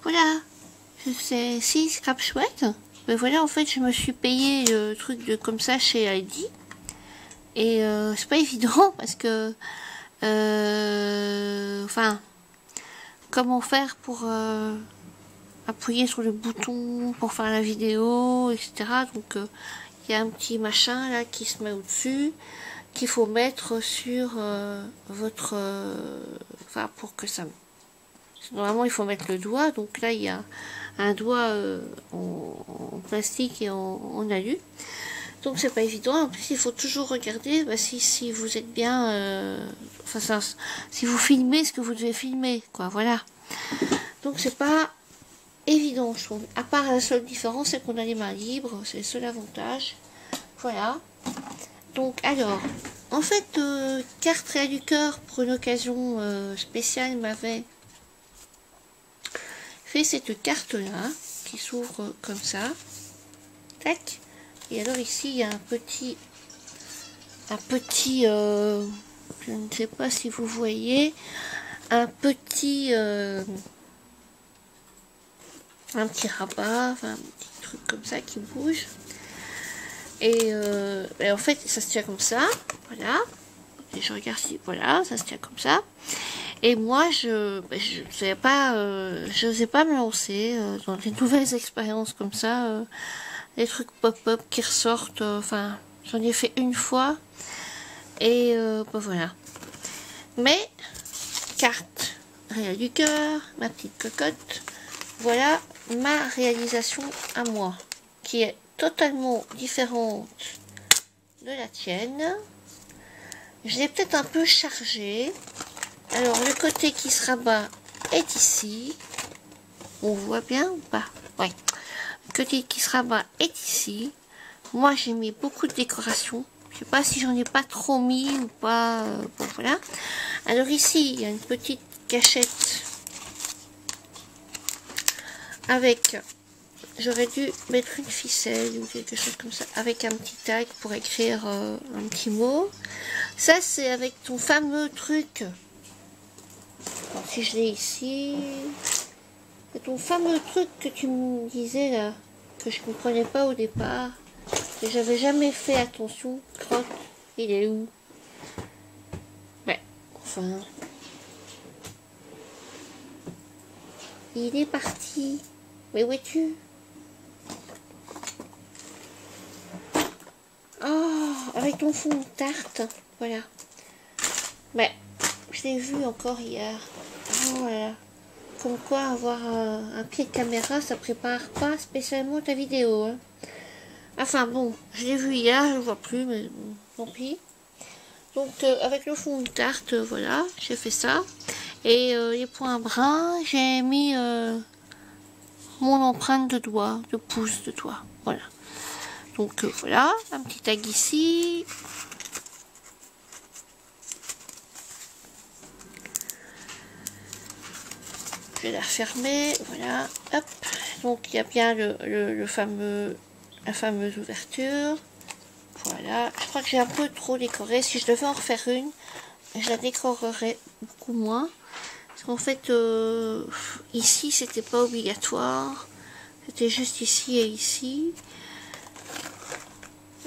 voilà, c'est si scrap chouette. Mais voilà, en fait, je me suis payé le truc de comme ça chez Aldi. Et c'est pas évident parce que, enfin, comment faire pour appuyer sur le bouton pour faire la vidéo, etc. Donc, il y a un petit machin là qui se met au-dessus, qu'il faut mettre sur votre, enfin, pour que ça. Normalement, il faut mettre le doigt. Donc là, il y a un doigt en plastique et en alu. Donc c'est pas évident. En plus, il faut toujours regarder si vous êtes bien, enfin, si vous filmez ce que vous devez filmer, quoi. Voilà. Donc c'est pas évident, je trouve. À part la seule différence, c'est qu'on a les mains libres. C'est le seul avantage. Voilà. Donc alors, en fait, Carte Réa du Cœur pour une occasion spéciale m'avait fait cette carte là qui s'ouvre comme ça. Tac. Et alors ici il y a un petit je ne sais pas si vous voyez, un petit rabat, enfin un petit truc comme ça qui bouge. Et en fait ça se tient comme ça, voilà. Et je regarde si, voilà, ça se tient comme ça. Et moi je sais pas, j'osais pas me lancer dans des nouvelles expériences comme ça. Les trucs pop-up qui ressortent, enfin, j'en ai fait une fois, et bah voilà. Mais, Carte Réa du Cœur, ma petite cocotte, voilà ma réalisation à moi, qui est totalement différente de la tienne. Je l'ai peut-être un peu chargée. Alors, le côté qui se rabat est ici. On voit bien ou pas? Ouais. Côté qui se rabat est ici. Moi j'ai mis beaucoup de décoration. Je sais pas si j'en ai pas trop mis ou pas. Bon voilà. Alors ici il y a une petite cachette avec. J'aurais dû mettre une ficelle ou quelque chose comme ça avec un petit tag pour écrire un petit mot. Ça c'est avec ton fameux truc. Alors, si je l'ai ici. C'est ton fameux truc que tu me disais là. Que je comprenais pas au départ, que j'avais jamais fait attention. Crotte, il est où? Ouais, enfin, il est parti. Mais où es-tu? Oh, avec ton fond de tarte, voilà. Mais je l'ai vu encore hier. Oh là là. Comme quoi avoir un pied de caméra, ça prépare pas spécialement ta vidéo. Hein. Enfin bon, je l'ai vu hier, je ne le vois plus, mais bon, tant pis. Donc avec le fond de tarte, voilà, j'ai fait ça. Et les points bruns, j'ai mis mon empreinte de doigt, de pouce de doigt. Voilà. Donc voilà, un petit tag ici. Je vais la refermer, voilà, hop. Donc il y a bien la fameuse ouverture. Voilà, je crois que j'ai un peu trop décoré. Si je devais en refaire une, je la décorerais beaucoup moins. Parce qu'en fait, ici, c'était pas obligatoire. C'était juste ici et ici.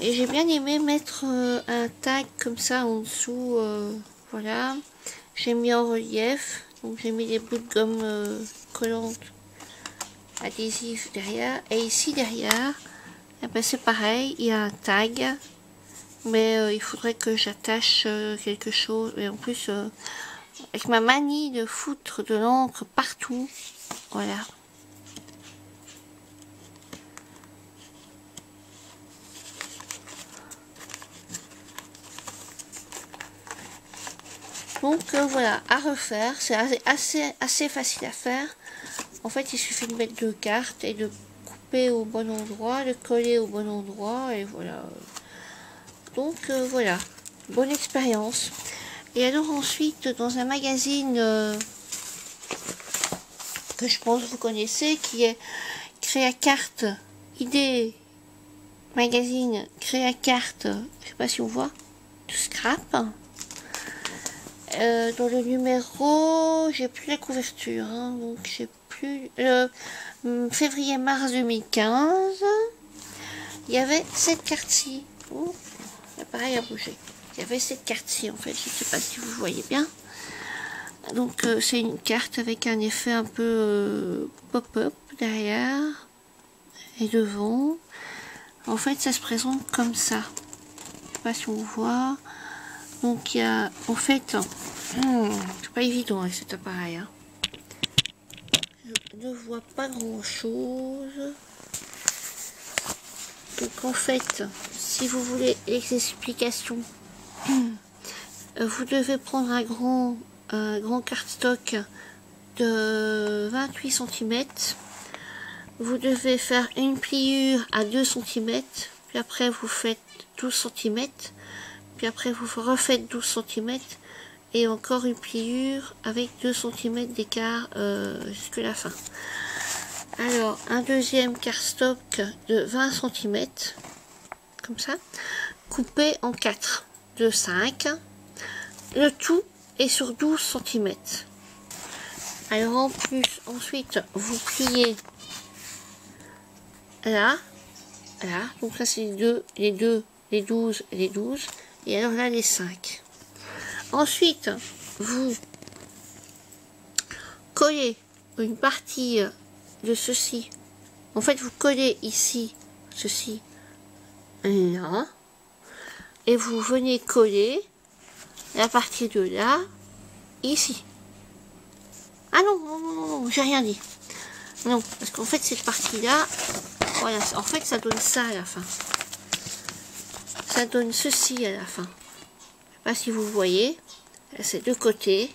Et j'ai bien aimé mettre un tag comme ça en dessous. Voilà. J'ai mis en relief. Donc j'ai mis des bouts de gomme collante adhésive derrière. Et ici derrière, eh ben, c'est pareil. Il y a un tag. Mais il faudrait que j'attache quelque chose. Et en plus, avec ma manie de foutre de l'encre partout. Voilà. Donc voilà, à refaire. C'est assez facile à faire. En fait, il suffit de mettre deux cartes et de couper au bon endroit, de coller au bon endroit. Et voilà. Donc voilà, bonne expérience. Et alors ensuite, dans un magazine que je pense que vous connaissez, qui est Créacarte, idée, magazine Créacarte, je sais pas si on voit, de scrap. Dans le numéro, j'ai plus la couverture, hein, donc j'ai plus, février-mars 2015, il y avait cette carte-ci. Oh, l'appareil a bougé. Il y avait cette carte-ci en fait, je ne sais pas si vous voyez bien. Donc c'est une carte avec un effet un peu pop-up derrière et devant. En fait ça se présente comme ça. Je sais pas si on voit. Donc il y a en fait, c'est pas évident avec cet appareil. Hein. Je ne vois pas grand chose. Donc en fait, si vous voulez les explications, vous devez prendre un grand cardstock de 28 cm. Vous devez faire une pliure à 2 cm, puis après vous faites 12 cm, puis après vous refaites 12 cm, et encore une pliure avec 2 cm d'écart jusqu'à la fin. Alors, un deuxième cardstock de 20 cm, comme ça, coupé en 4, de 5. Le tout est sur 12 cm. Alors, en plus, ensuite, vous pliez là, là. Donc ça, c'est les 12 et les 12. Et alors là, les 5. Ensuite, vous collez une partie de ceci. En fait, vous collez ici ceci là, et vous venez coller la partie de là ici. Ah non, non, non, non, j'ai rien dit. Non, parce qu'en fait cette partie là, voilà, en fait ça donne ça à la fin. Ça donne ceci à la fin. Je sais pas si vous voyez, c'est de côté.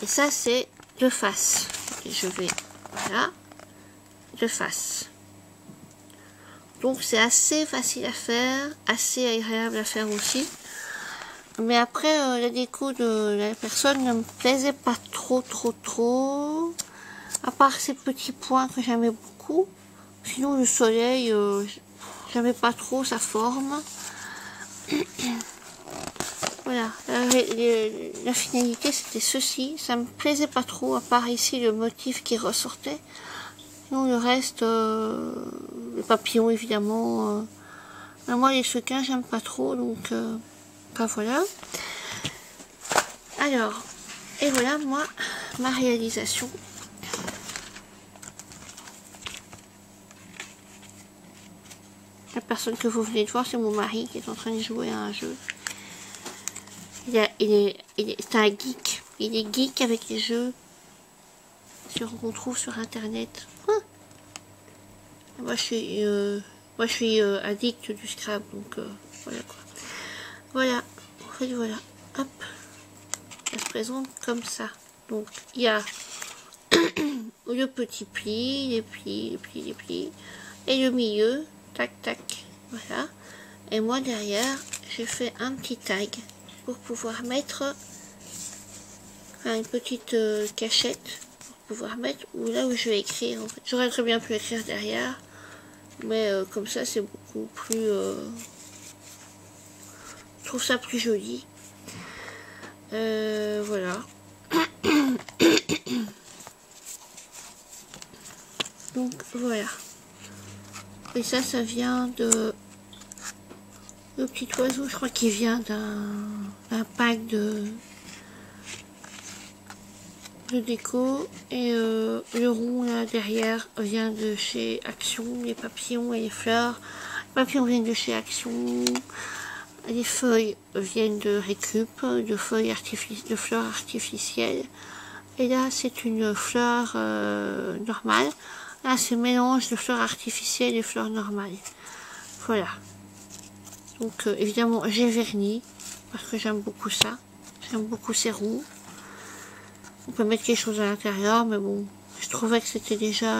Et ça c'est de face. Et je vais, voilà, de face. Donc c'est assez facile à faire, assez agréable à faire aussi. Mais après la déco de la personne ne me plaisait pas trop. À part ces petits points que j'aimais beaucoup. Sinon le soleil, j'aimais pas trop sa forme. Voilà, la finalité c'était ceci. Ça me plaisait pas trop, à part ici le motif qui ressortait. Sinon le reste, les papillons évidemment. Mais moi les sequins j'aime pas trop, donc ben voilà. Alors, et voilà moi ma réalisation. La personne que vous venez de voir, c'est mon mari qui est en train de jouer à un jeu. C'est un geek. Il est geek avec les jeux qu'on trouve sur internet. Moi je suis addict du Scrabble, donc voilà quoi. Voilà, en fait voilà, hop, ça se présente comme ça. Donc il y a le petit pli, les plis, et le milieu, tac tac, voilà. Et moi derrière, j'ai fait un petit tag pour pouvoir mettre une petite cachette pour pouvoir mettre là où je vais écrire. En fait, j'aurais très bien pu écrire derrière. Mais comme ça c'est beaucoup plus je trouve ça plus joli. Voilà. Donc voilà. Et ça vient de le petit oiseau, je crois qu'il vient d'un pack de déco. Et le rond là derrière vient de chez Action. Les papillons et les fleurs. Les papillons viennent de chez Action. Les feuilles viennent de Récup, de fleurs artificielles. Et là c'est une fleur normale. Là c'est mélange de fleurs artificielles et fleurs normales. Voilà. Donc évidemment j'ai verni parce que j'aime beaucoup ça. J'aime beaucoup ces ronds. On peut mettre quelque chose à l'intérieur, mais bon, je trouvais que c'était déjà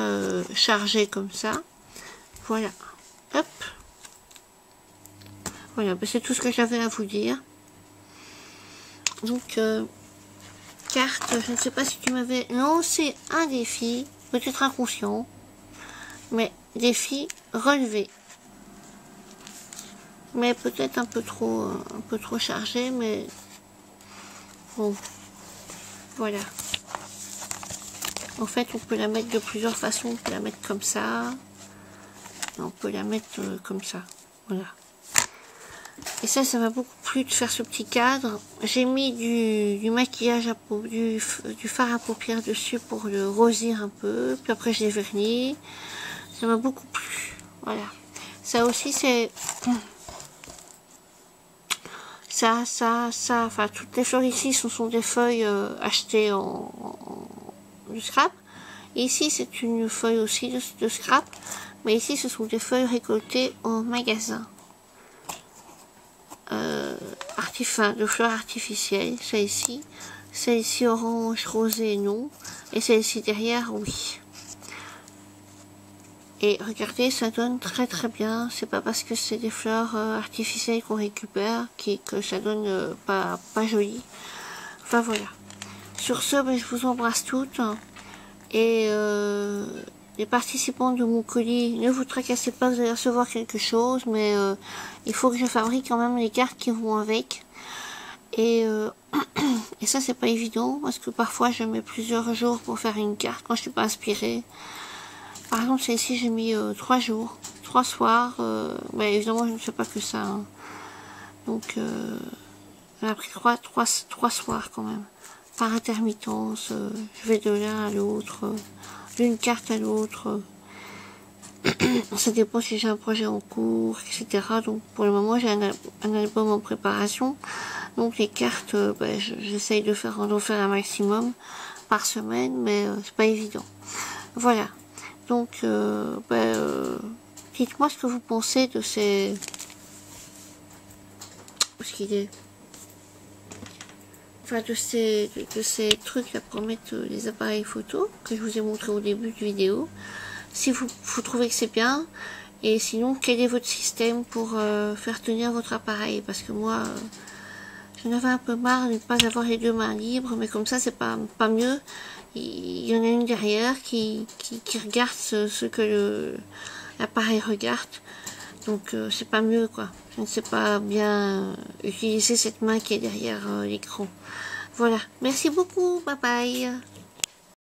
chargé comme ça. Voilà. Hop. Voilà, ben c'est tout ce que j'avais à vous dire. Donc, carte, je ne sais pas si tu m'avais lancé un défi, peut-être inconscient, mais défi relevé. Mais peut-être un peu trop chargé, mais bon, voilà. En fait, on peut la mettre de plusieurs façons. On peut la mettre comme ça. Et on peut la mettre comme ça. Voilà. Et ça m'a beaucoup plu de faire ce petit cadre. J'ai mis du maquillage à du fard à paupières dessus pour le rosir un peu. Puis après, je l'ai verni. Ça m'a beaucoup plu. Voilà. Ça aussi, c'est... Ça. Enfin, toutes les fleurs ici, ce sont des feuilles achetées du scrap. Et ici, c'est une feuille aussi de scrap. Mais ici, ce sont des feuilles récoltées au magasin. De fleurs artificielles. Celle-ci orange, rosé, non. Et celle-ci derrière, oui. Et regardez, ça donne très très bien. C'est pas parce que c'est des fleurs artificielles qu'on récupère que ça donne pas joli. Enfin voilà. Sur ce, ben, je vous embrasse toutes. Et les participants de mon colis, ne vous tracassez pas, vous allez recevoir quelque chose. Mais il faut que je fabrique quand même les cartes qui vont avec. Et ça, c'est pas évident. Parce que parfois, je mets plusieurs jours pour faire une carte quand je suis pas inspirée. Par exemple, celle-ci, j'ai mis 3 jours, 3 soirs. Mais évidemment, je ne fais pas que ça. Hein. Donc, elle a pris 3 soirs quand même. Par intermittence, je vais de l'un à l'autre, d'une carte à l'autre. Ça dépend si j'ai un projet en cours, etc. Donc, pour le moment, j'ai un album en préparation. Donc, les cartes, j'essaye d'en faire un maximum par semaine, mais c'est pas évident. Voilà. Donc, dites-moi ce que vous pensez de ces... Enfin, de ces trucs là pour mettre les appareils photo que je vous ai montré au début de vidéo. Si vous trouvez que c'est bien. Et sinon, quel est votre système pour faire tenir votre appareil? Parce que moi, j'en avais un peu marre de ne pas avoir les deux mains libres. Mais comme ça, c'est pas mieux. Il y en a une derrière qui regarde ce que l'appareil regarde. Donc c'est pas mieux quoi. Je ne sais pas bien utiliser cette main qui est derrière l'écran. Voilà. Merci beaucoup. Bye bye.